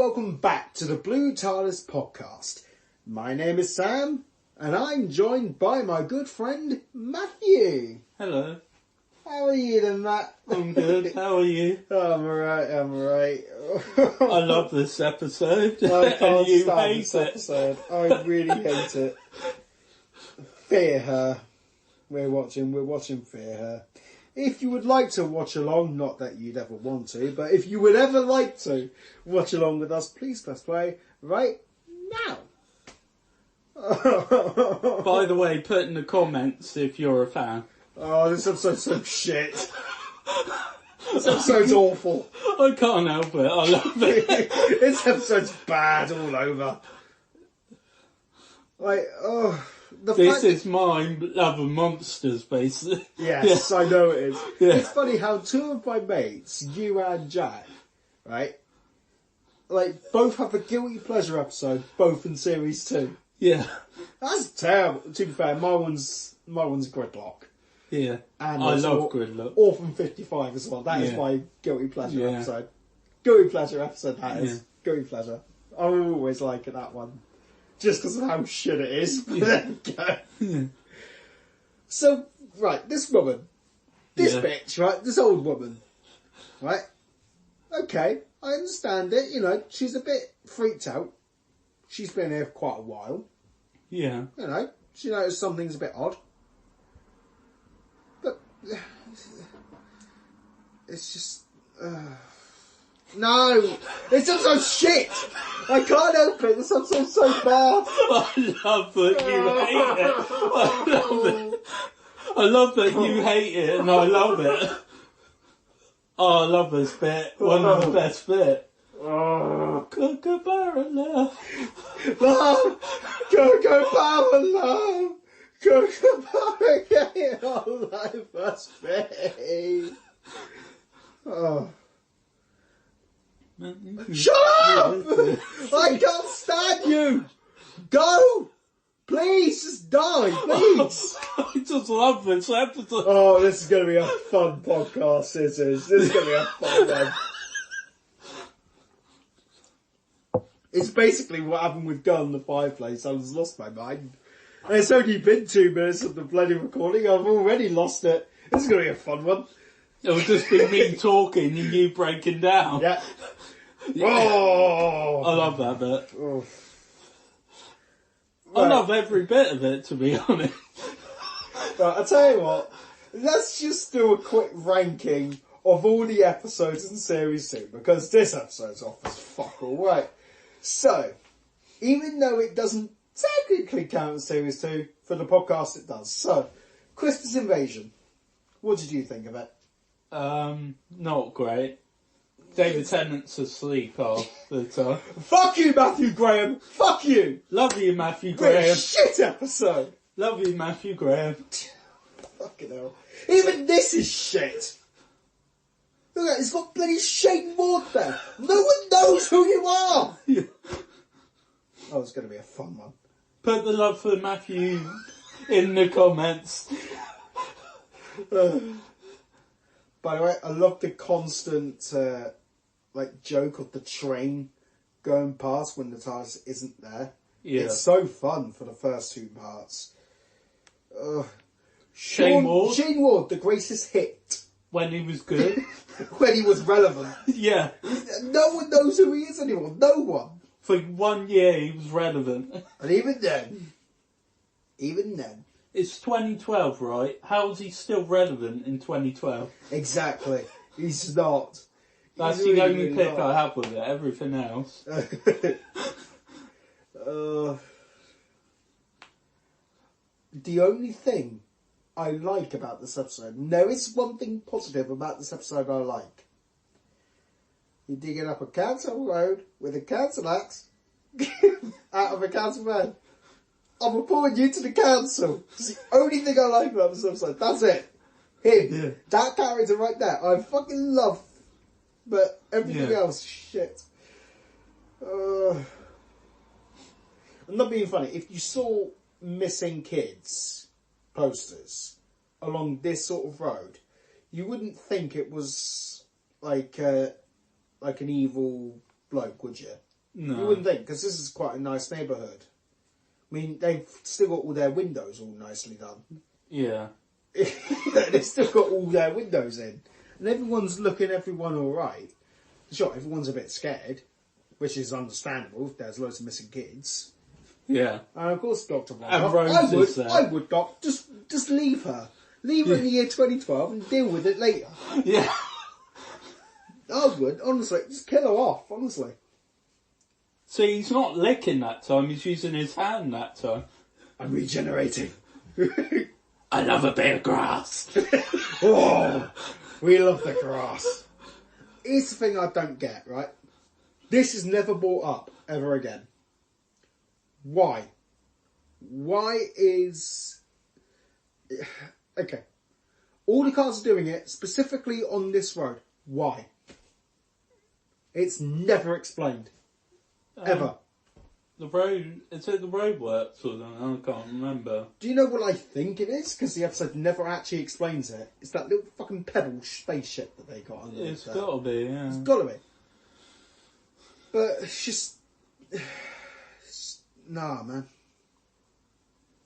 welcome back to the Blue Tardis podcast. My name is Sam, and I'm joined by my good friend Matthew. Hello. How are you then, Matt? I'm good. How are you? I'm alright. I love this episode. I can't and you stand hate this it. episode. I really hate it. Fear Her. We're watching Fear Her. If you would like to watch along, not that you'd ever want to, but if you would ever like to watch along with us, please press play right now. By the way, put in the comments if you're a fan. Oh, this episode's so shit. This episode's awful. I can't help it. I love it. This episode's bad all over. Like, oh... This is my love of monsters, basically. Yes, yeah. I know it is. Yeah. It's funny how two of my mates, you and Jack, right, like, both have a guilty pleasure episode, both in series 2. Yeah. That's terrible. To be fair, my one's Gridlock. Yeah. And I love Gridlock. Orphan 55 as well. That is my guilty pleasure episode. Guilty pleasure episode, that is. Guilty pleasure. I always like it, that one. Just because of how shit it is. But there we go. Yeah. So, right, this woman. This bitch, right? This old woman. Right? Okay, I understand it. You know, she's a bit freaked out. She's been here for quite a while. Yeah. You know, she noticed something's a bit odd. But... it's just... No! This episode's shit! I can't help it, this episode's so bad! I love that you hate it. I love it. I love that you hate it and I love it. Oh, I love this bit. One of the best bits. Kookaburra love. Love! Kookaburra love! Kookaburra get all life must be. Oh. Shut up! I can't stand you! Go! Please, just die, please! I just love this episode. Oh, this is going to be a fun podcast, this is. This is going to be a fun one. It's basically what happened with Girl in the Fireplace. I was lost my mind. And it's only been 2 minutes of the bloody recording. I've already lost it. This is going to be a fun one. It'll just be me talking and you breaking down. Yeah. Yeah. Oh, I love that bit. Oh. I love every bit of it, to be honest. Right, I'll tell you what. Let's just do a quick ranking of all the episodes in Series 2, because this episode's off as fuck all. Right. So, even though it doesn't technically count as Series 2, for the podcast it does. So, Christmas Invasion. What did you think of it? Not great. David Tennant's asleep half the time. Fuck you, Matthew Graham! Fuck you! Love you, Matthew Great Graham. shit episode! Love you, Matthew Graham. Fucking hell. Even this is shit! Look at it, it's got bloody Shane Ward there! No one knows who you are! Yeah. Oh, it's going to be a fun one. Put the love for Matthew in the comments. By the way, I love the constant, joke of the train going past when the TARDIS isn't there. Yeah. It's so fun for the first 2 parts. Shane Ward? Shane Ward, the greatest hit. When he was good. When he was relevant. Yeah. No one knows who he is anymore. No one. For 1 year he was relevant. And even then. It's 2012, right? How is he still relevant in 2012? Exactly. He's not. That's He's the really, only really pick not. I have with it. Everything else. The only thing I like about this episode, and there is one thing positive about this episode I like. You're digging up a council road with a council axe out of a council van. I'm reporting you to the council. It's the only thing I like about this episode. That's it. Him. Yeah. That character right there. I fucking love. But everything else, shit. I'm not being funny. If you saw missing kids posters along this sort of road, you wouldn't think it was like an evil bloke, would you? No. You wouldn't think, because this is quite a nice neighbourhood. I mean, they've still got all their windows all nicely done. Yeah. They've still got all their windows in. And everyone's looking everyone alright. Sure, everyone's a bit scared, which is understandable if there's loads of missing kids. Yeah. And of course, Dr. And Blanc, Rose is there. I would, Doc, just leave her. Leave her in the year 2012 and deal with it later. Yeah. I would, honestly. Just kill her off, honestly. See, he's not licking that time, he's using his hand that time. I'm regenerating. I love a bit of grass. Oh, we love the grass. Here's the thing I don't get, right? This is never brought up ever again. Why? Why is... Okay. All the cars are doing it, specifically on this road. Why? It's never explained. Ever. The road, is it the roadworks or something? I can't remember. Do you know what I think it is? Because the episode never actually explains it. It's that little fucking pebble spaceship that they got under It's there. gotta be, yeah. It's gotta be. But it's just... Nah, man.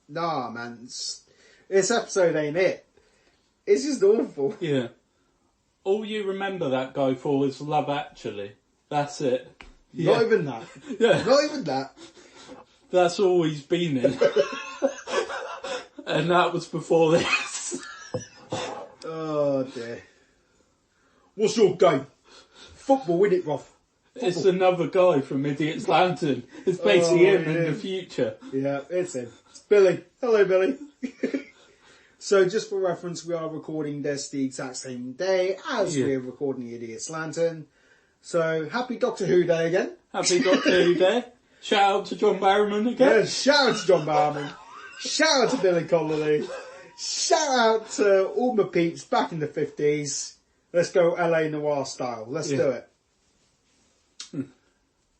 Nah, man. This episode ain't it. It's just awful. Yeah. All you remember that guy for is Love Actually. That's it. Yeah. Not even that. Yeah. Not even that. That's all he's been in. And that was before this. Oh, dear. What's your game? Football, innit, Roth? It's another guy from Idiot's Lantern. It's basically him in the future. Yeah, it's him. It's Billy. Hello, Billy. So, just for reference, we are recording this the exact same day as we're recording the Idiot's Lantern. So, happy Doctor Who Day again. Happy Doctor Who Day. Shout out to John Barrowman again. Yeah, shout out to John Barrowman. Shout out to Billy Connolly. Shout out to all my peeps back in the 50s. Let's go LA Noir style. Let's do it.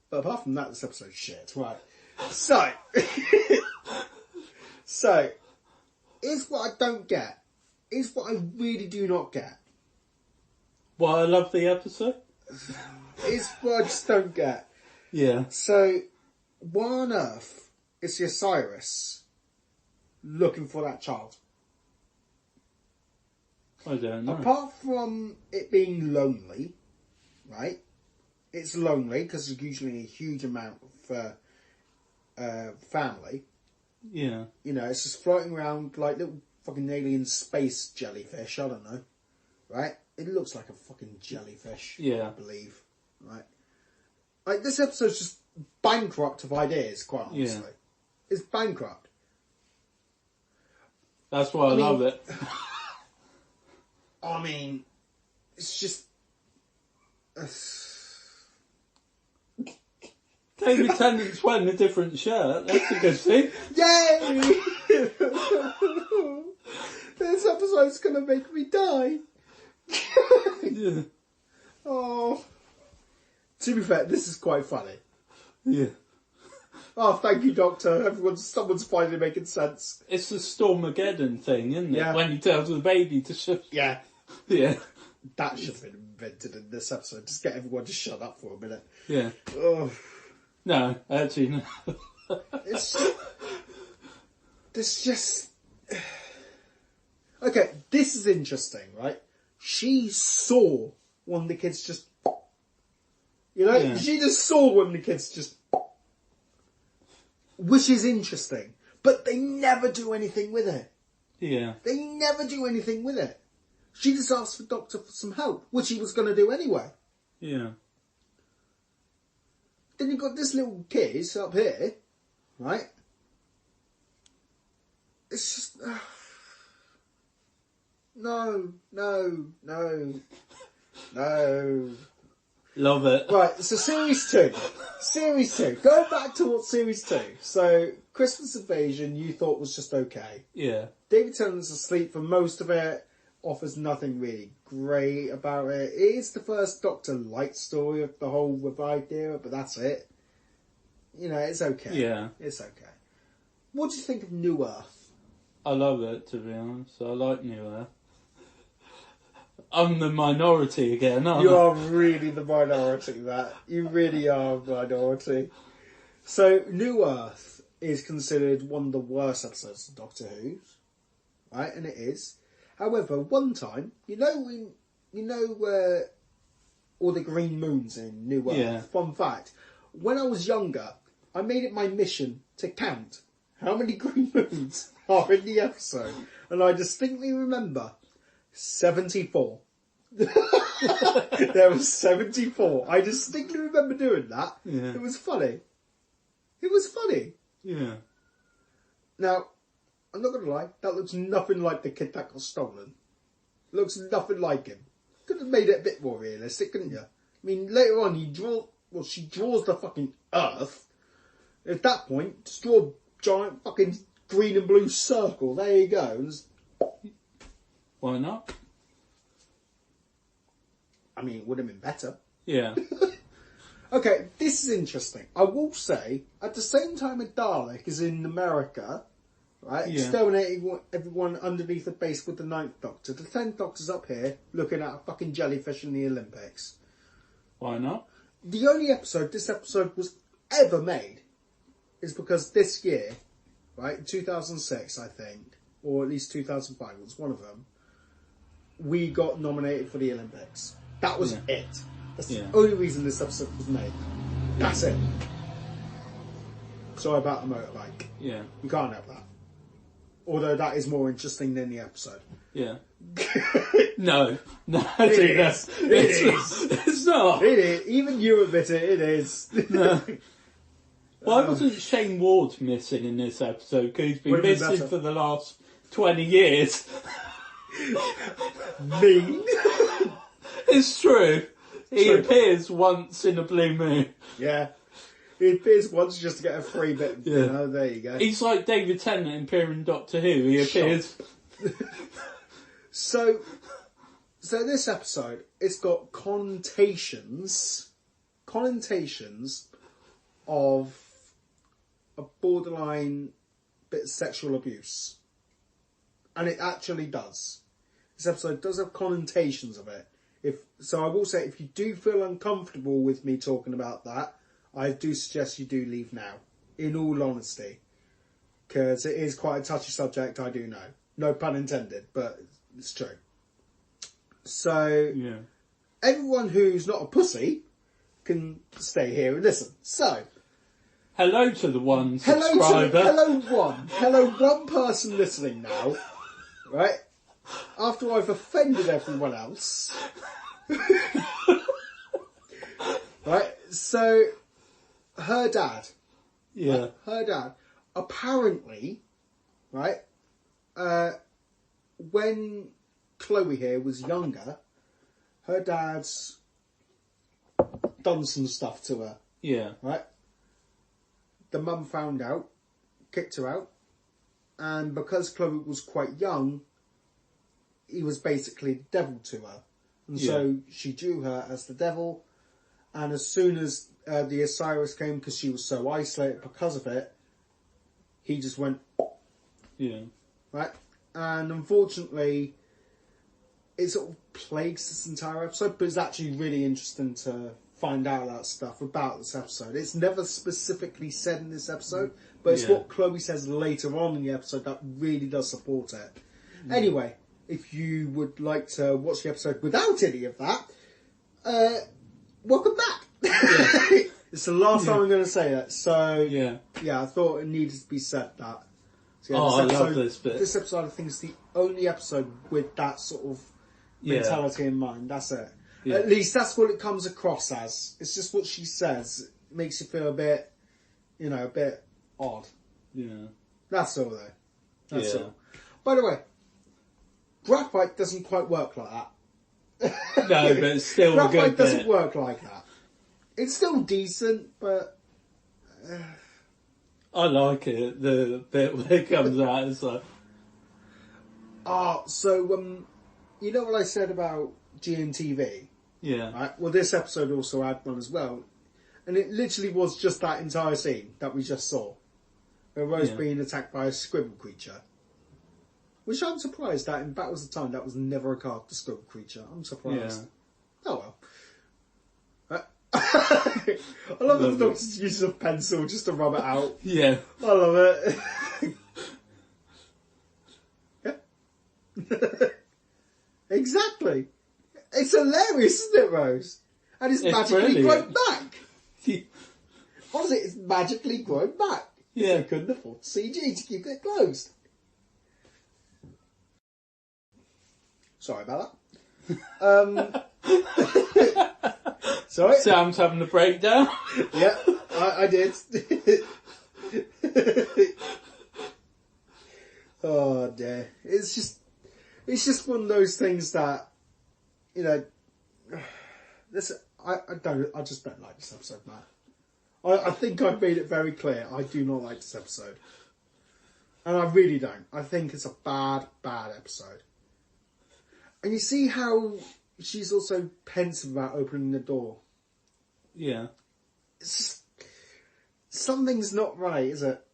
But apart from that, this episode's shit. Right. So, here's what I don't get. Here's what I really do not get. Well, I love the episode. Here's what I just don't get. Yeah. So, why on earth is the Osiris looking for that child? I don't know. Apart from it being lonely, right? It's lonely because there's usually a huge amount of family. Yeah. You know, it's just floating around like little fucking alien space jellyfish. I don't know. Right? It looks like a fucking jellyfish. Yeah. I believe. Right? Like, this episode's just bankrupt of ideas, quite honestly. Yeah. It's bankrupt. That's why I love it. I mean, it's just... David Tennant's wearing a different shirt. That's a good thing. Yay! This episode's gonna make me die. Yeah. Oh. To be fair, this is quite funny. Yeah. Oh, thank you, Doctor. Someone's finally making sense. It's the Stormageddon thing, isn't it? Yeah. When he tells the baby to shut. Yeah. Yeah. That should have been invented in this episode. Just get everyone to shut up for a minute. Yeah. Oh. No, actually, no. It's just... Okay, this is interesting, right? She saw one of the kids just... You know? Yeah. She just saw one of the kids just... Which is interesting. But they never do anything with it. Yeah. They never do anything with it. She just asked the Doctor for some help, which he was going to do anyway. Yeah. Then you've got this little kid up here, right? It's just... No. Love it. Right, so Series 2. Series 2. Going back to what Series 2. So, Christmas Invasion you thought was just okay. Yeah. David Tennant's asleep for most of it. Offers nothing really great about it. It is the first Doctor Light story of the whole revived era, but that's it. You know, it's okay. Yeah. It's okay. What do you think of New Earth? I love it, to be honest. I like New Earth. I'm the minority again, aren't You I? are really the minority, Matt. You really are a minority. So, New Earth is considered one of the worst episodes of Doctor Who, right? And it is. However, one time, where all the green moons in New Earth. Yeah. Fun fact: when I was younger, I made it my mission to count how many green moons are in the episode, and I distinctly remember 74. There was 74. I distinctly remember doing that. Yeah. It was funny. It was funny. Yeah. Now, I'm not going to lie, that looks nothing like the kid that got stolen. Looks nothing like him. Could have made it a bit more realistic, couldn't you? I mean, later on, she draws the fucking Earth. At that point, just draw a giant fucking green and blue circle. There you go. And Why not? I mean, it would have been better. Yeah. Okay, this is interesting. I will say, at the same time a Dalek is in America, right, Yeah. exterminating everyone underneath the base with the 9th Doctor, the 10th Doctor's up here looking at a fucking jellyfish in the Olympics. Why not? The only episode this episode was ever made is because this year, right, 2006 I think, or at least 2005, it was one of them, we got nominated for the Olympics. That was it. That's the only reason this episode was made. That's it. Sorry about the motorbike. Yeah. You can't have that. Although that is more interesting than the episode. Yeah. No, It is. It's not. It is. Even you admit it is. No. Why wasn't Shane Ward missing in this episode? Because he's been Would have been missing better. for the last 20 years. Mean. It's true. He True. appears once in a blue moon. Yeah. He appears once just to get a free bit. Yeah. You know, there you go. He's like David Tennant appearing in Doctor Who. He appears... So this episode, it's got connotations of a borderline bit of sexual abuse. And it actually does. This episode does have connotations of it. So I will say, if you do feel uncomfortable with me talking about that, I do suggest you do leave now. In all honesty. Because it is quite a touchy subject, I do know. No pun intended, but it's true. So, Yeah. everyone who's not a pussy can stay here and listen. So, Hello to the one hello subscriber. hello one person listening now, right? After I've offended everyone else. Right, so, her dad, Yeah. apparently, right, when Chloe here was younger, her dad's done some stuff to her, Yeah. right? The mum found out, kicked her out, and because Chloe was quite young, he was basically the devil to her. And so she drew her as the devil, and as soon as the Osiris came, because she was so isolated because of it, he just went, Yeah. right? And unfortunately, it sort of plagues this entire episode, but it's actually really interesting to find out that stuff about this episode. It's never specifically said in this episode, but it's what Chloe says later on in the episode that really does support it. Anyway, if you would like to watch the episode without any of that, welcome back. It's the last time I'm going to say that. So, Yeah. I thought it needed to be said that. So, I love this bit. This episode, I think, is the only episode with that sort of mentality in mind. That's it. Yeah. At least that's what it comes across as. It's just what she says. It makes you feel a bit, a bit odd. Yeah. That's all, though. That's Yeah. all. By the way, graphite doesn't quite work like that. No, but it's still a Graphite good doesn't bit. work like that. It's still decent, but I like it. The bit where it comes out, it's like... you know what I said about GNTV? Yeah. Right? Well, this episode also had one as well. And it literally was just that entire scene that we just saw. Where Rose being attacked by a squirrel creature. Which I'm surprised that in Battles of Time that was never a card to Squirrel Creature. I'm surprised. Yeah. Oh well. I love that the Doctor's use of pencil just to rub it out. Yeah. I love it. Yeah. Exactly. It's hilarious, isn't it, Rose? And it's magically grown back. Honestly, it's magically grown back. Yeah. They couldn't afford CG to keep it closed. Sorry about that. Sorry. Sam's having a breakdown. Yeah, I did. Oh dear. It's just one of those things that, you know, I just don't like this episode, Matt. I think I've made it very clear. I do not like this episode. And I really don't. I think it's a bad, bad episode. And you see how she's also pensive about opening the door. Yeah. It's just, something's not right, is it?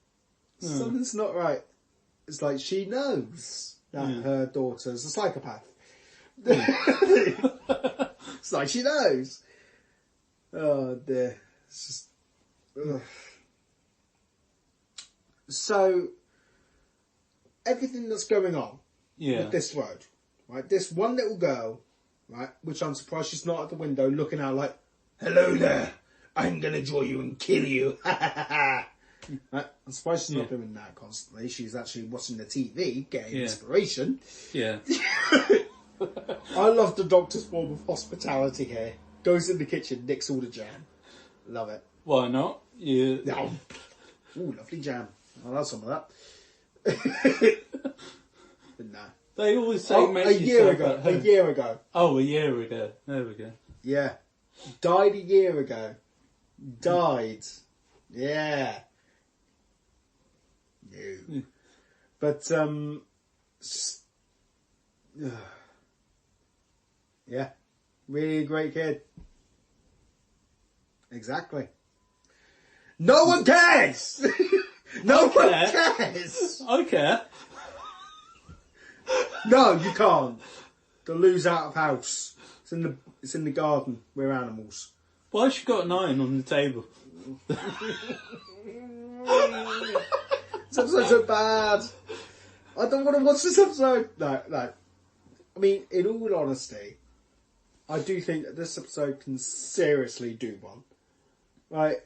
No. Something's not right. It's like she knows that her daughter's a psychopath. It's like she knows. Oh dear. It's just... Ugh. So, everything that's going on with this road, right? This one little girl, right? Which I'm surprised she's not at the window looking out like, "Hello there, I'm gonna draw you and kill you." Right? I'm surprised she's not doing that constantly. She's actually watching the TV, getting inspiration. Yeah. I love the Doctor's form of hospitality here. Goes in the kitchen, nicks all the jam. Love it. Why not? Yeah. Oh. Ooh, lovely jam. I'll have some of that. But no. They always say a year ago. Oh, a year ago. There we go. Yeah. Died a year ago. Died. Yeah. No. But, yeah. Really great kid. Exactly. No one cares! No one cares! I care. No, you can't. To lose out of house. It's in the garden. We're animals. Why has she got an iron on the table? This episode's so bad. I don't want to watch this episode. No. I mean, in all honesty, I do think that this episode can seriously do one. Right?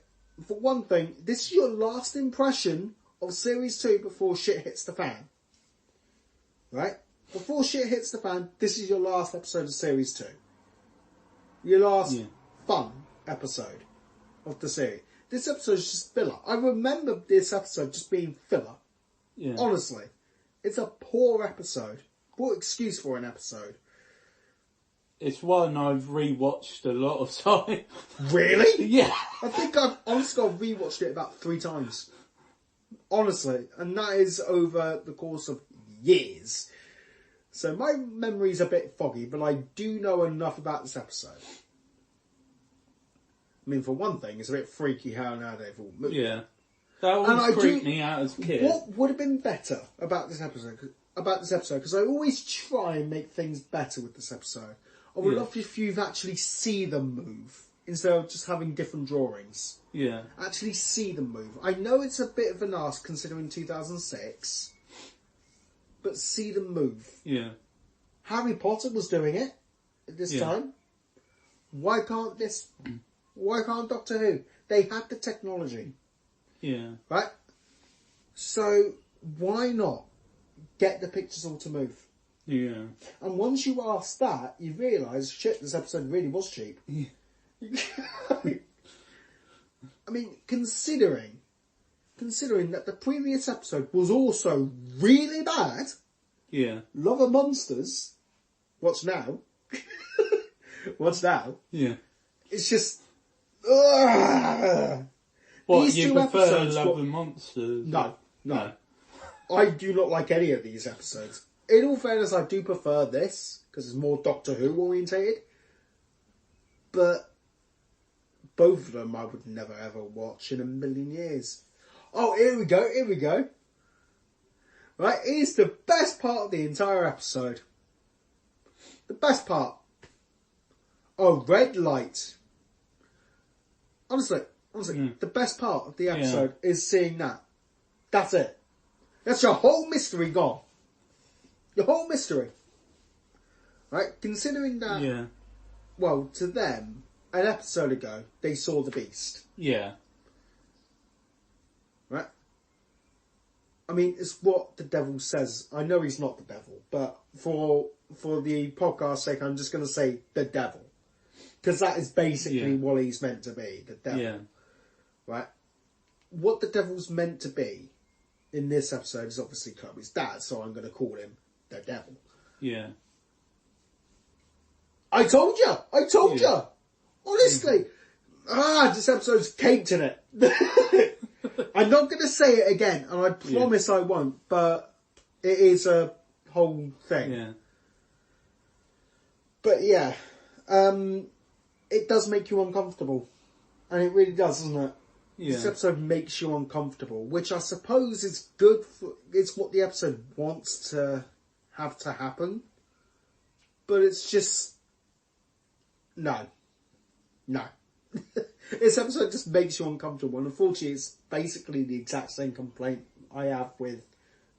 For one thing, this is your last impression of Series 2 before shit hits the fan. Right? Before shit hits the fan, this is your last episode of Series 2. Your last fun episode of the series. This episode is just filler. I remember this episode just being filler. Yeah. Honestly. It's a poor episode. Poor excuse for an episode. It's one I've rewatched a lot of time. Really? Yeah. I think I've rewatched it about 3 times. Honestly. And that is over the course of years. So my memory's a bit foggy, but I do know enough about this episode. I mean, for one thing, it's a bit freaky how now they've all moved. Yeah. That always freaked me out as a kid. What would have been better about this episode? Because I always try and make things better with this episode. I would love if you've actually see them move instead of just having different drawings. Yeah. Actually see them move. I know it's a bit of an ask considering 2006, but see them move. Yeah. Harry Potter was doing it at this time. Why can't Doctor Who? They had the technology. Yeah. Right? So, why not get the pictures all to move? Yeah. And once you ask that, you realise, shit, this episode really was cheap. Yeah. I mean, considering that the previous episode was also really bad. Yeah. Love of Monsters. What's now? What's now? Yeah. It's just... Ugh. What, These you two prefer episodes Love and Monsters? No. I do not like any of these episodes. In all fairness, I do prefer this, because it's more Doctor Who orientated. But both of them I would never ever watch in a million years. Oh, here we go. Right? It is the best part of the entire episode. The best part. Oh, red light. Honestly, the best part of the episode is seeing that. That's it. That's your whole mystery gone. Your whole mystery. Right? Considering that, well, to them, an episode ago, they saw the beast. Yeah. Right? I mean, it's what the devil says. I know he's not the devil, but for the podcast's sake, I'm just going to say the devil. Because that is basically what he's meant to be, the devil. Yeah. Right? What the devil's meant to be in this episode is obviously Kirby's dad, so I'm going to call him the devil. Yeah. I told you! Honestly! This episode's caked in it. I'm not going to say it again, and I promise I won't, but it is a whole thing. Yeah. But yeah, it does make you uncomfortable. And it really does, doesn't it? Yeah. This episode makes you uncomfortable, which I suppose is good for... It's what the episode wants to have to happen. But it's just... No. This episode just makes you uncomfortable. And unfortunately, it's basically the exact same complaint I have with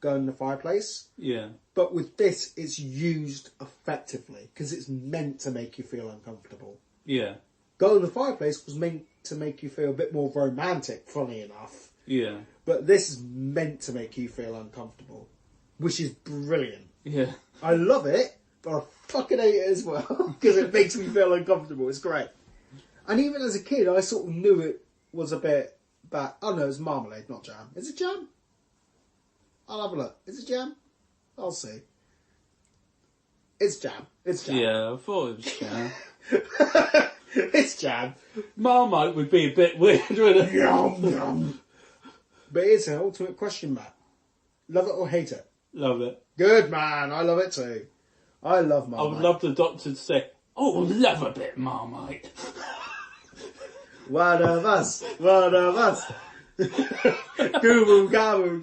Going in the Fireplace. Yeah. But with this, it's used effectively. Because it's meant to make you feel uncomfortable. Yeah. Going in the Fireplace was meant to make you feel a bit more romantic, funny enough. Yeah. But this is meant to make you feel uncomfortable. Which is brilliant. Yeah. I love it, but I fucking hate it as well. Because it makes me feel uncomfortable. It's great. And even as a kid, I sort of knew it was a bit bad. Oh no, it's marmalade, not jam. Is it jam? I'll have a look. Is it jam? I'll see. It's jam. Yeah, I thought it was jam. It's jam. Marmite would be a bit weird, wouldn't it? Yum, yum. But it's an ultimate question, Matt. Love it or hate it? Love it. Good, man. I love it too. I love Marmite. I would love the doctor to say, oh, love a bit Marmite. One of us. Goo boo kaboo,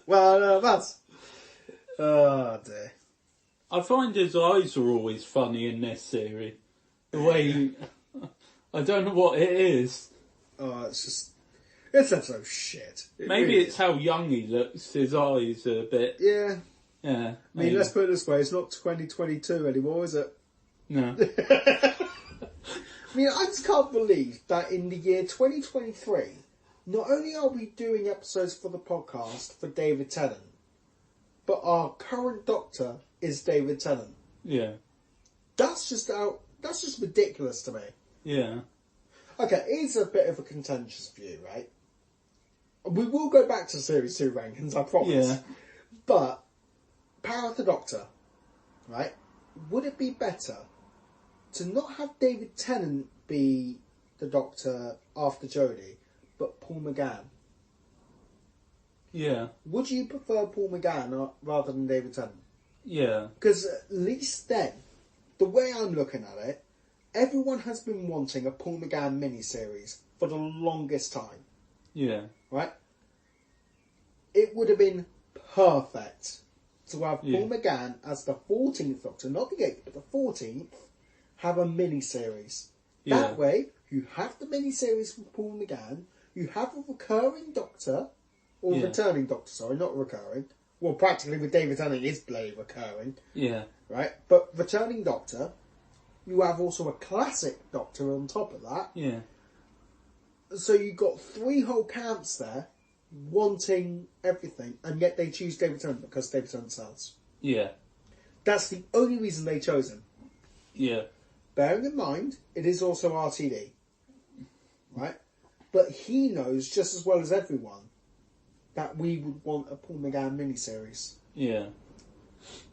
one of us. Oh dear. I find his eyes are always funny in this series. The way I don't know what it is. Oh, it's so shit. Maybe really it's how young he looks. His eyes are a bit... Yeah. Yeah. I mean, let's put it this way. It's not 2022 anymore, is it? No. I mean, I just can't believe that in the year 2023, not only are we doing episodes for the podcast for David Tennant, but our current Doctor is David Tennant. Yeah. That's just ridiculous to me. Yeah. Okay, it's a bit of a contentious view, right? We will go back to Series 2 rankings, I promise. Yeah. But, Power of the Doctor, right? Would it be better to not have David Tennant be the Doctor after Jodie, but Paul McGann? Yeah. Would you prefer Paul McGann rather than David Tennant? Yeah. Because at least then, the way I'm looking at it, everyone has been wanting a Paul McGann miniseries for the longest time. Yeah. Right? It would have been perfect to have Paul McGann as the 14th Doctor, not the 8th, but the 14th, have a miniseries. Yeah. That way, you have the miniseries with Paul McGann, you have a recurring Doctor, or returning Doctor, sorry, not recurring. Well, practically with David Tennant is bloody recurring. Yeah. Right? But returning Doctor, you have also a classic Doctor on top of that. Yeah. So you've got 3 whole camps there wanting everything, and yet they choose David Tennant because David Tennant sells. Yeah. That's the only reason they chose him. Yeah. Bearing in mind, it is also RTD. Right? But he knows just as well as everyone that we would want a Paul McGann miniseries. Yeah.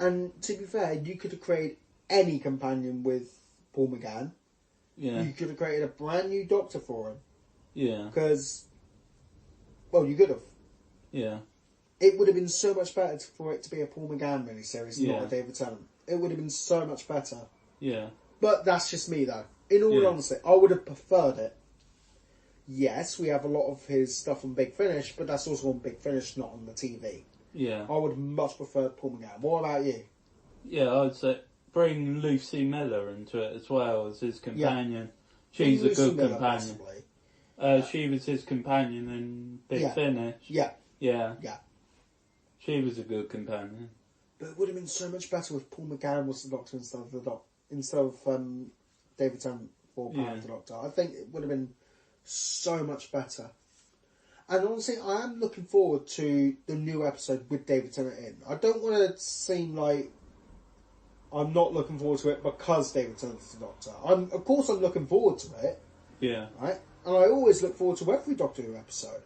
And to be fair, you could have created any companion with Paul McGann. Yeah. You could have created a brand new Doctor for him. Yeah. Because, well, you could have. Yeah. It would have been so much better for it to be a Paul McGann miniseries, Yeah. not a David Tennant. It would have been so much better. Yeah. But that's just me, though. In all honesty, I would have preferred it. Yes, we have a lot of his stuff on Big Finish, but that's also on Big Finish, not on the TV. Yeah. I would much prefer Paul McGann. What about you? Yeah, I'd say bring Lucy Miller into it as well as his companion. She's a Lucy good Miller, companion. possibly. She was his companion in Big Finish. Yeah. Yeah. Yeah. She was a good companion. But it would have been so much better if Paul McGann was the Doctor instead of David Tennant for Power of the Doctor. I think it would have been so much better. And honestly, I am looking forward to the new episode with David Tennant in. I don't want to seem like I'm not looking forward to it because David Tennant's the Doctor. Of course I'm looking forward to it. Yeah. Right? And I always look forward to every Doctor Who episode.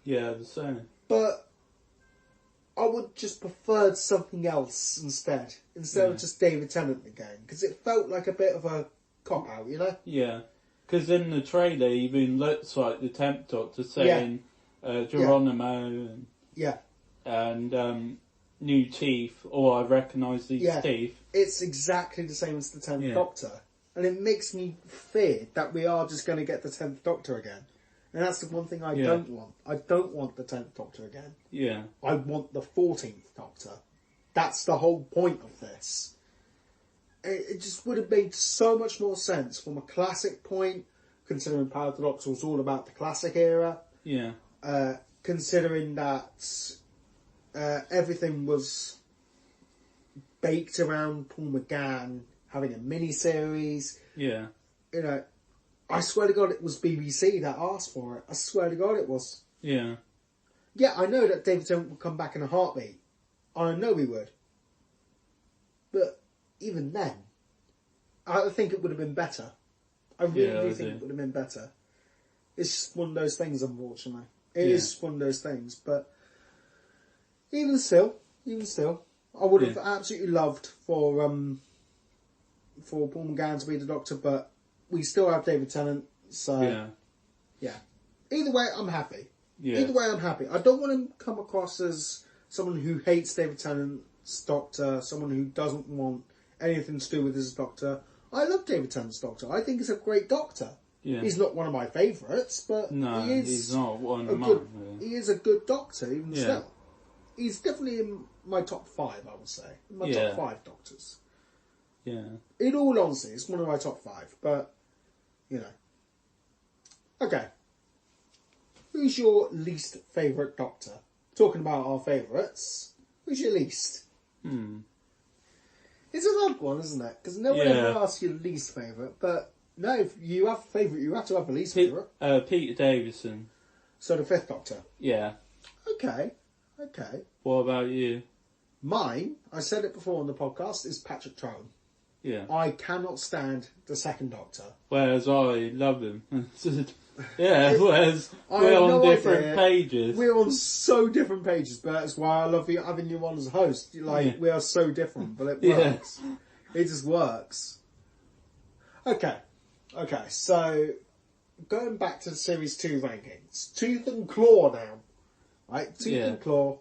Yeah, the same. But I would just prefer something else instead of just David Tennant again, because it felt like a bit of a cop-out, you know? Yeah. Because in the trailer, it even looks like the 10th Doctor saying Geronimo and new teeth, or I recognise these teeth. It's exactly the same as the 10th Doctor. And it makes me fear that we are just going to get the 10th Doctor again. And that's the one thing I don't want. I don't want the 10th Doctor again. Yeah. I want the 14th Doctor. That's the whole point of this. It just would have made so much more sense from a classic point, considering Power of the Doctor was all about the classic era. Yeah. Considering that everything was baked around Paul McGann having a mini-series. Yeah. You know, I swear to God it was BBC that asked for it. I swear to God it was. Yeah. Yeah, I know that David Tennant would come back in a heartbeat. I know he would. But even then, I think it would have been better. I really do think it would have been better. It's just one of those things, unfortunately. It is one of those things. But even still, I would have absolutely loved for Paul McGann to be the Doctor, but we still have David Tennant, so yeah. Either way, I'm happy. Yeah. Either way, I'm happy. I don't want to come across as someone who hates David Tennant's Doctor, someone who doesn't want anything to do with his Doctor. I love David Tennant's Doctor. I think he's a great Doctor. Yeah. He's not one of my favourites, but he's not one of mine. He is a good Doctor, even still. He's definitely in my top 5, I would say. In my top 5 Doctors. Yeah. In all honesty, it's one of my top 5, but, you know. Okay. Who's your least favourite Doctor? Talking about our favourites, who's your least? It's an odd one, isn't it? Because no one ever asks your least favourite, but no, if you have a favourite, you have to have a least favourite. Peter Davison. So the 5th Doctor? Yeah. Okay. What about you? Mine, I said it before on the podcast, is Patrick Troughton. Yeah. I cannot stand the 2nd Doctor. Whereas I love him. Whereas we're on different pages. We're on so different pages, but that's why I love having you on as a host. We are so different, but it works. It just works. Okay, so going back to the Series 2 rankings. Tooth and Claw now. Right? Tooth and Claw,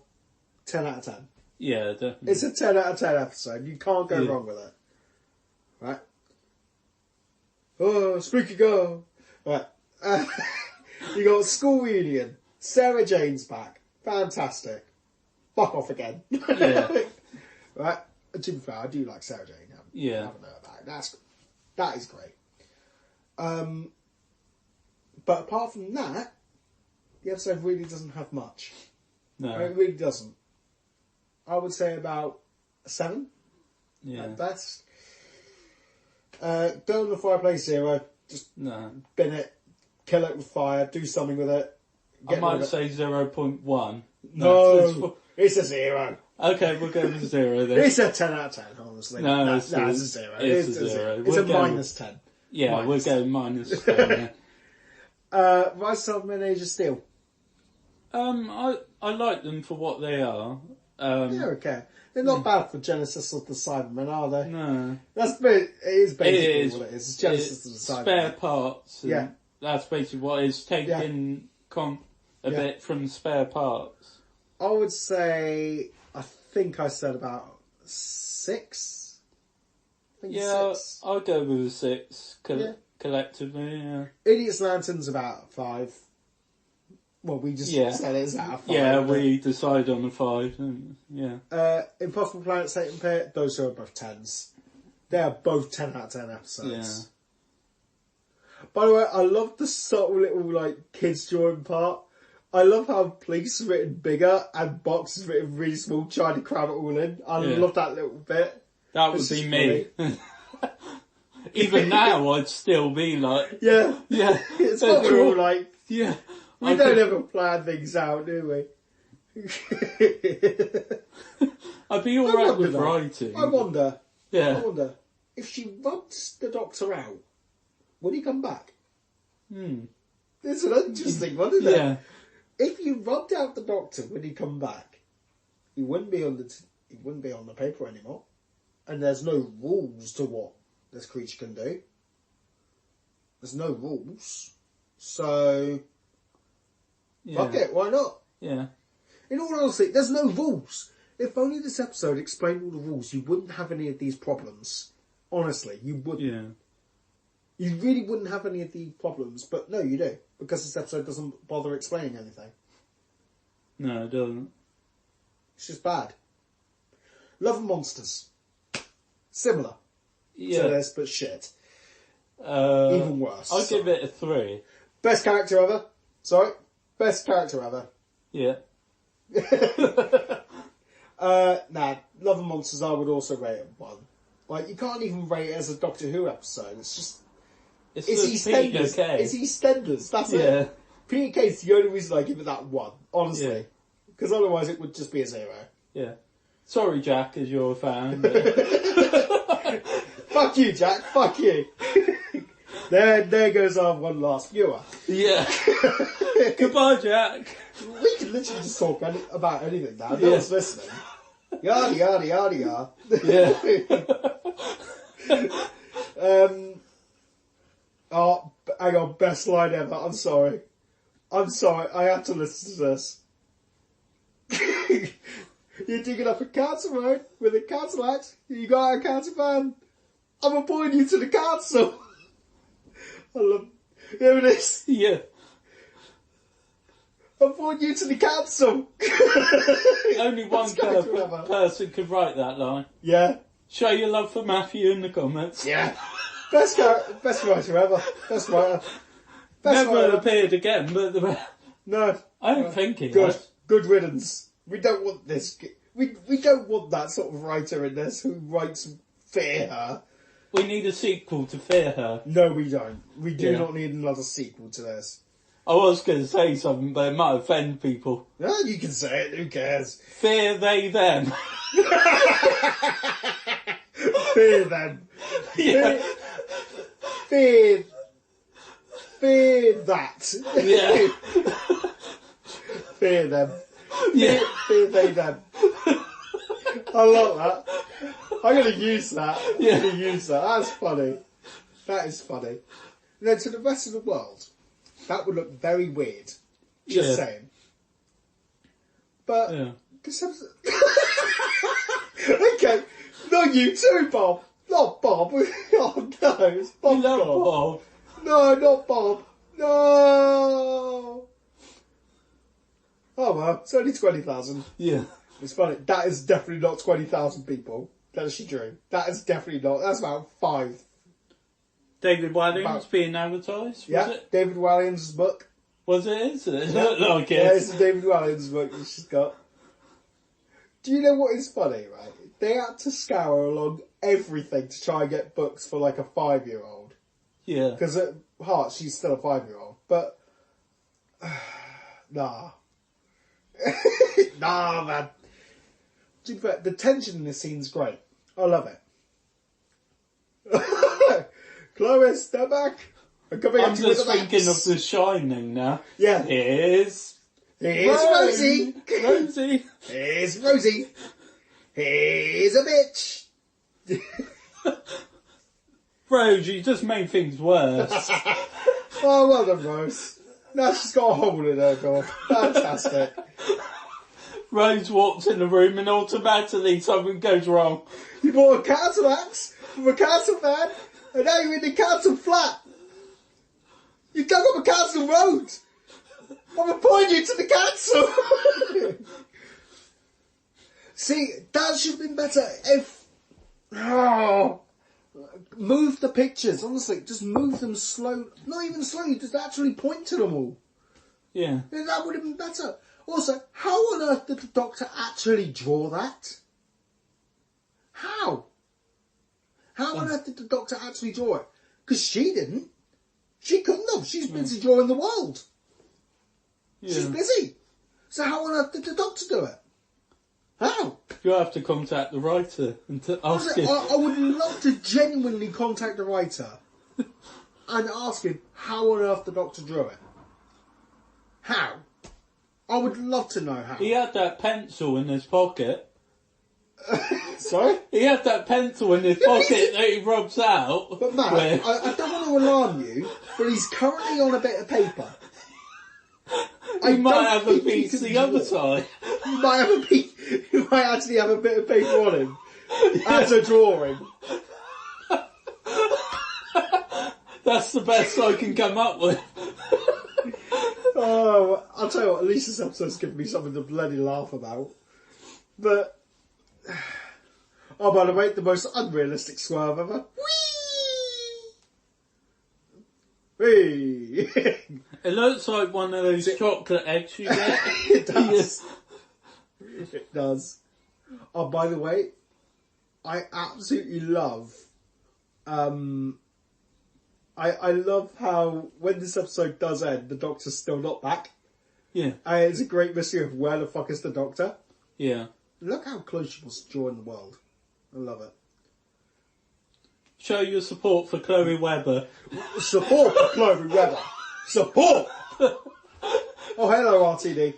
10 out of 10. Yeah, definitely. It's a 10 out of 10 episode. You can't go wrong with it. Right? Oh, spooky girl. Right. You got School Reunion. Sarah Jane's back. Fantastic. Fuck off again. Yeah. Right? To be fair, I do like Sarah Jane. I haven't heard about it. That is great. But apart from that, the episode really doesn't have much. No. It really doesn't. I would say about a 7 at best. Go in the Fireplace Zero. Just bin it, kill it with fire, do something with it. I might say 0.1. No, it's a 0. Okay, we'll go with 0 then. It's a 10 out of 10, honestly. No, it's a 0. It's a 0. It's a minus 10. Yeah, we'll go minus 10. Rise of Men, Age of Steel. I like them for what they are. They're okay. They're not bad for Genesis of the Cybermen, are they? No. It is basically what it is. It's Genesis of the Cybermen. Spare parts. That's basically what is taken a bit from spare parts. I would say, I think I said about 6. I'll go with a 6. collectively, yeah. Idiots Lanterns about 5. Well, we just said it's out of 5. Yeah, we decide on the 5. Yeah. Impossible Planet, Satan Pit, those are both 10s. They are both 10 out of 10 episodes. Yeah. By the way, I love the subtle little, like, kids drawing part. I love how police is written bigger and box is written really small, trying to cram it all in. I love that little bit. That would be me. Even now, I'd still be like... Yeah. Yeah. It's what we're all like. Yeah. We don't ever plan things out, do we? I'd be alright with writing. I wonder. Yeah. I wonder. If she rubs the Doctor out, would he come back? It's an interesting one, isn't it? Yeah. If you rubbed out the Doctor, would he come back? He wouldn't be on the paper anymore. And there's no rules to what this creature can do. There's no rules. So... fuck it, why not? Yeah. In all honesty, there's no rules. If only this episode explained all the rules, you wouldn't have any of these problems. Honestly, you wouldn't. Yeah. You really wouldn't have any of these problems, but no, you do. Because this episode doesn't bother explaining anything. No, it doesn't. It's just bad. Love and Monsters. Similar to this, but shit. Even worse. I'll give it a 3. Best character ever. Sorry. Best character ever. Yeah. Love and Monsters I would also rate it 1. Like, you can't even rate it as a Doctor Who episode. It's just... It's EastEnders. It's EastEnders. That's it. Peter K's the only reason I give it that 1. Honestly. Because otherwise it would just be a 0. Yeah. Sorry, Jack, as you're a fan. Fuck you, Jack. Fuck you. There goes our one last viewer. Yeah. Goodbye, Jack. We can literally just talk about anything now. No one's listening. Yada, yada, yada, yada. Yeah. Oh, hang on. Best line ever. I'm sorry. I had to listen to this. You're digging up a council road with a council axe. You got a council van. I'm appointing you to the council. I love... Here it is. Yeah. I'm appointing you to the council. Only one person could write that line. Yeah. Show your love for Matthew in the comments. Yeah. Best writer ever. Best writer. Never appeared again, but no. I don't think he good. has. Good riddance. We don't want this. We don't want that sort of writer in this who writes Fear Her. We need a sequel to Fear Her. No, we don't. We do not need another sequel to this. I was going to say something, but it might offend people. No, you can say it. Who cares? Fear they them. Fear them. Yeah. Fear that. Yeah. Fear them. Yeah. Fear they them. I love that. I'm going to use that. Yeah. That's funny. That is funny. And then to the rest of the world, that would look very weird. Just saying. But... Yeah. Okay. Not you too, Bob. Not Bob. Oh no, it's Bob. Bob. No, not Bob. No. Oh well, it's only 20,000. Yeah. It's funny. That is definitely not 20,000 people. That is true. That is definitely not. That's about 5. David Walliams being advertised, was it? David Walliams' book. Was it? Is it? Look like it. Yeah, it's a David Walliams' book that she's got. Do you know what is funny, right? They had to scour along everything to try and get books for like a 5-year-old. Yeah. Because at heart, she's still a 5-year-old. But, nah. Nah, man. The tension in this scene's great. I love it. Clovis, step back. I'm just thinking of The Shining now. Yeah. Here's Rosie. Rosie. Here's Rosie. Here's a bitch. Rose, you just made things worse. Oh, well done, Rose. Now she's got a hole in her door. Fantastic. Rose walks in the room and automatically something goes wrong. You bought a council axe from a council van, and now you're in the council flat. You dug up a council road! I'm appointing you to the council! See, that should have been better if... Oh, move the pictures, honestly. Just move them slow. Not even slowly, just actually point to them all. Yeah. That would have been better. Also, how on earth did the Doctor actually draw that? How? How on earth did the Doctor actually draw it? Because she didn't. She couldn't have. She's busy drawing the world. Yeah. She's busy. So how on earth did the Doctor do it? How? You'll have to contact the writer and ask him. I would love to genuinely contact the writer and ask him how on earth the Doctor drew it. How? I would love to know how. He had that pencil in his pocket. Sorry? He had that pencil in his pocket that he rubs out. But Matt, I don't want to alarm you, but he's currently on a bit of paper. He might have a piece the other side. He might have a piece. He might actually have a bit of paper on him as a drawing. That's the best I can come up with. Oh, I'll tell you what, at least this episode's given me something to bloody laugh about. But, oh, by the way, the most unrealistic swerve ever. Whee! Whee! It looks like one of those chocolate eggs you get. It does. It does. Oh, by the way, I absolutely love, I love how when this episode does end, the Doctor's still not back. Yeah. And it's a great mystery of where the fuck is the Doctor. Yeah. Look how close she was to drawing the world. I love it. Show your support for Chloe Webber. Support for Chloe Webber. Support! Oh, hello, RTD.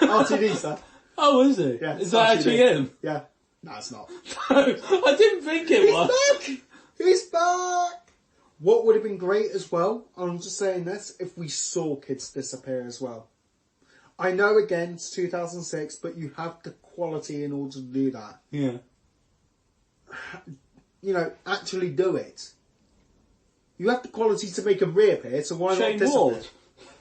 RTD, sir. Oh, is it? Yeah, is that RTD. actually him? Yeah. No, it's not. I didn't think it was. He's back! He's back! What would have been great as well, I'm just saying this, if we saw kids disappear as well. I know, again, it's 2006, but you have the quality in order to do that. Yeah. You know, actually do it. You have the quality to make him reappear, so why Shane not disappear? Ward.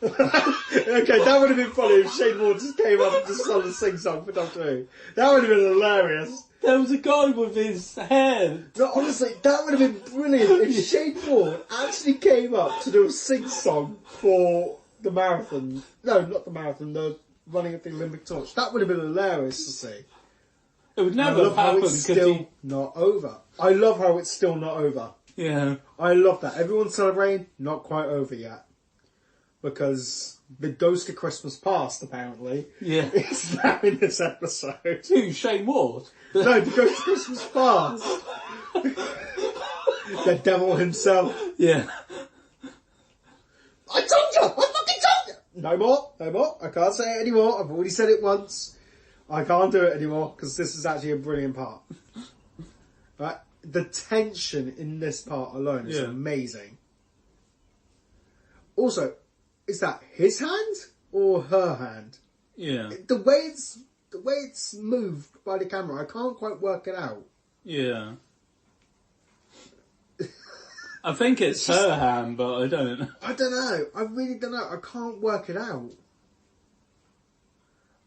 Okay, that would have been funny if Shane Ward just came up and just sung a sing-song for Doctor Who. That would have been hilarious. There was a guy with his hair. No, honestly, that would have been brilliant if Shane Ward actually came up to do a sing-song for the marathon. No, not the marathon, the running of the Olympic torch. That would have been hilarious to see. It would never have happened because it's still not over. I love how it's still not over. Yeah. I love that. Everyone's celebrating, not quite over yet. Because the Ghost of Christmas Past, apparently, is now in this episode. Who, Shane Ward? No, the Ghost of Christmas Past. The devil himself. Yeah. I told you! I fucking told you! No more, no more. I can't say it anymore. I've already said it once. I can't do it anymore, because this is actually a brilliant part. Right? The tension in this part alone is amazing. Also, is that his hand or her hand? Yeah. The way it's moved by the camera, I can't quite work it out. Yeah. I think it's her hand, but I don't know. I don't know. I really don't know. I can't work it out.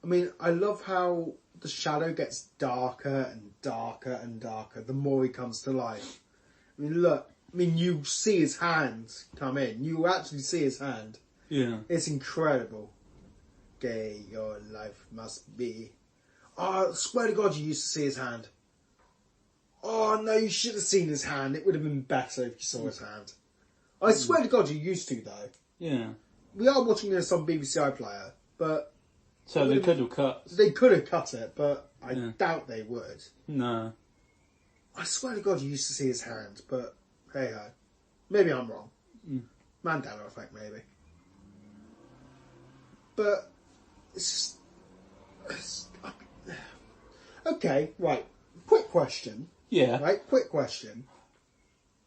I mean, I love how the shadow gets darker and darker and darker the more he comes to life. I mean, look. I mean, you see his hand come in. You actually see his hand. Yeah. It's incredible. Gay your life must be. Oh, I swear to God you used to see his hand. Oh, no, you should have seen his hand. It would have been better if you saw his hand. I swear to God you used to, though. Yeah. We are watching this on BBC iPlayer, but... So they could have cut. They could have cut it, but I doubt they would. No. I swear to God you used to see his hand, but hey-ho. Maybe I'm wrong. Mandela effect, maybe. But it's okay, right. Quick question. Yeah. Right, quick question.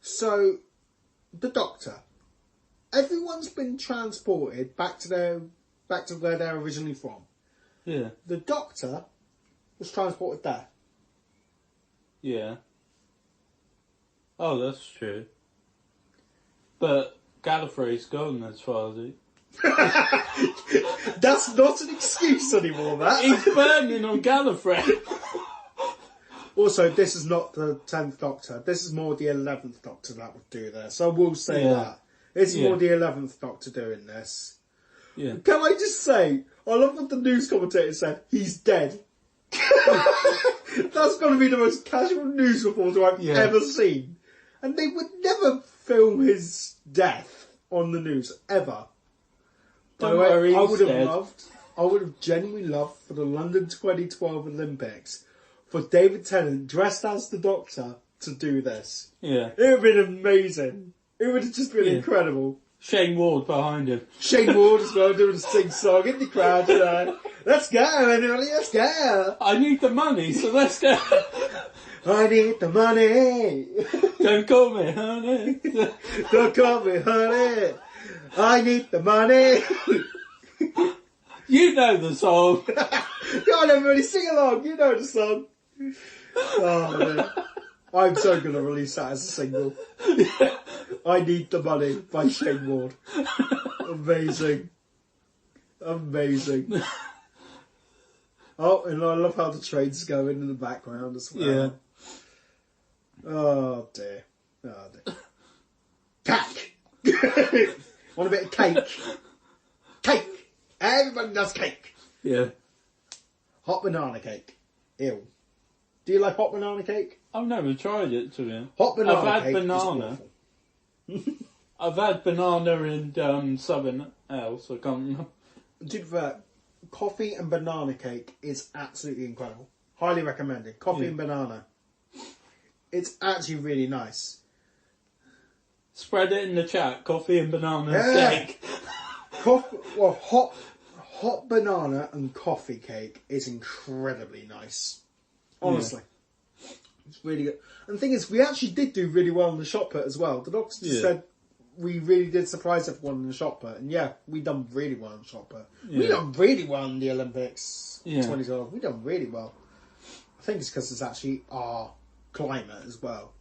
So, the Doctor. Everyone's been transported back to where they're originally from. Yeah. The Doctor was transported there. Yeah. Oh, that's true. But Gallifrey's gone as far as it. That's not an excuse anymore, that. He's burning on Gallifrey. Also, this is not the 10th Doctor. This is more the 11th Doctor that would do this. I will say that. It's more the 11th Doctor doing this. Yeah. Can I just say, I love what the news commentator said. He's dead. That's got to be the most casual news reporter I've ever seen. And they would never film his death on the news, ever. By the way, I would have genuinely loved for the London 2012 Olympics for David Tennant, dressed as the Doctor, to do this. Yeah. It would have been amazing. It would have just been incredible. Shane Ward behind him. Shane Ward as well, doing a sing-song in the crowd, you know. Let's go, everybody, let's go. I need the money, so let's go. I need the money. Don't call me, honey. Don't call me, honey. I need the money. You know the song. Go on, everybody, sing along. You know the song. Oh, man. I'm so going to release that as a single. I Need the Money by Shane Ward. Amazing. Amazing. Oh, and I love how the train's going in the background as well. Yeah. Oh, dear. Oh, dear. Cake! Want a bit of cake? Cake! Everybody loves cake. Yeah. Hot banana cake. Ew. Do you like hot banana cake? I've never tried it, to be honest. Hot banana cake. I've had banana. I've had banana in something else. I can't remember. To be fair, coffee and banana cake is absolutely incredible. Highly recommended. Coffee and banana. It's actually really nice. Spread it in the chat. Coffee and banana cake. Hot banana and coffee cake is incredibly nice. Honestly. Yeah. It's really good. And the thing is, we actually did do really well in the shot put as well. The doctor said we really did surprise everyone in the shot put. And we done really well in the shot put. Yeah. We done really well in the Olympics 2012. We done really well. I think it's because it's actually our climate as well.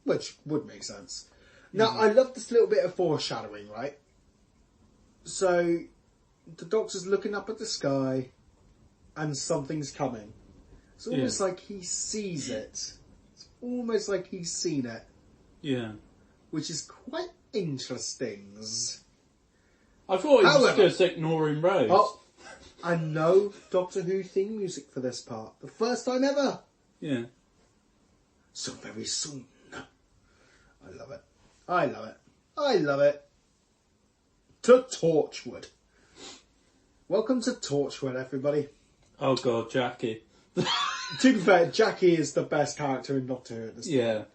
Which would make sense. Now, I love this little bit of foreshadowing, right? So, the Doctor's looking up at the sky and something's coming. It's almost like he sees it. It's almost like he's seen it. Yeah. Which is quite interesting. I thought he was just ignoring Rose. Oh, and no Doctor Who theme music for this part. The first time ever. Yeah. So very soon. I love it. I love it. I love it. To Torchwood. Welcome to Torchwood, everybody. Oh God, Jackie. To be fair, Jackie is the best character in Doctor Who at this point.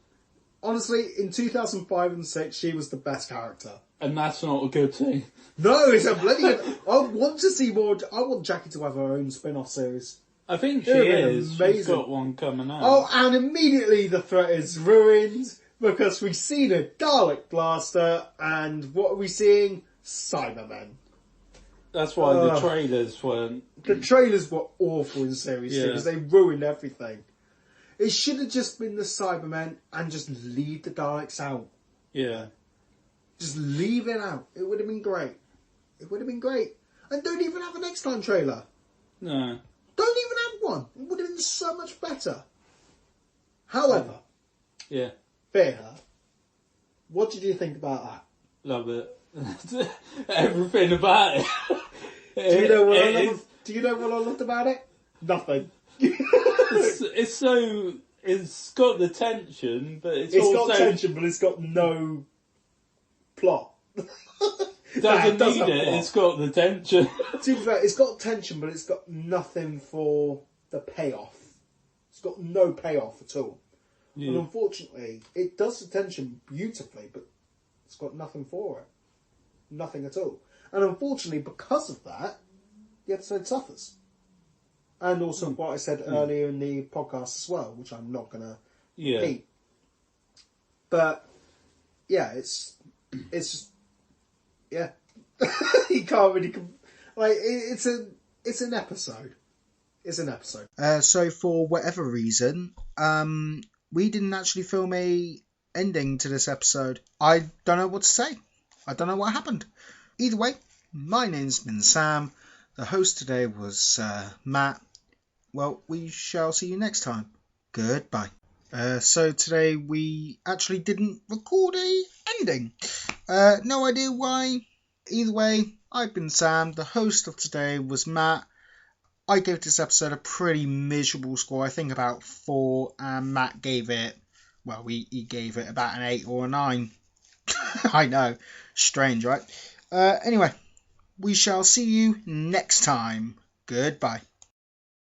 Honestly, in 2005 and 6, she was the best character. And that's not a good thing. No, it's a bloody good... I want to see more... I want Jackie to have her own spin-off series. I think she is. Amazing. She's got one coming out. Oh, and immediately the threat is ruined because we've seen a Dalek blaster, and what are we seeing? Cybermen. That's why the trailers weren't... The trailers were awful in Series 2 because they ruined everything. It should have just been the Cybermen and just leave the Daleks out. Yeah. Just leave it out. It would have been great. It would have been great. And don't even have a next time trailer. No. Don't even have one. It would have been so much better. However. Yeah. Fair. What did you think about that? Love it. Everything about it. Do you know what I loved about it? Nothing. It's got the tension, but it's also... got tension, but it's got no plot. Doesn't need it, it's got the tension. To be fair, it's got tension, but it's got nothing for the payoff. It's got no payoff at all. Yeah. And unfortunately, it does the tension beautifully, but it's got nothing for it. Nothing at all. And unfortunately, because of that, the episode suffers. And also what I said earlier in the podcast as well, which I'm not going to repeat. But, it's just, you can't really, it's an episode. It's an episode. So for whatever reason, we didn't actually film a ending to this episode. I don't know what to say. I don't know what happened. Either way, my name's been Sam. The host today was Matt. Well, we shall see you next time. Goodbye. So today we actually didn't record a ending. No idea why. Either way, I've been Sam. The host of today was Matt. I gave this episode a pretty miserable score. I think about 4, and Matt gave it, well, he gave it about an 8 or a 9. I know. Strange, right? Anyway, we shall see you next time. Goodbye.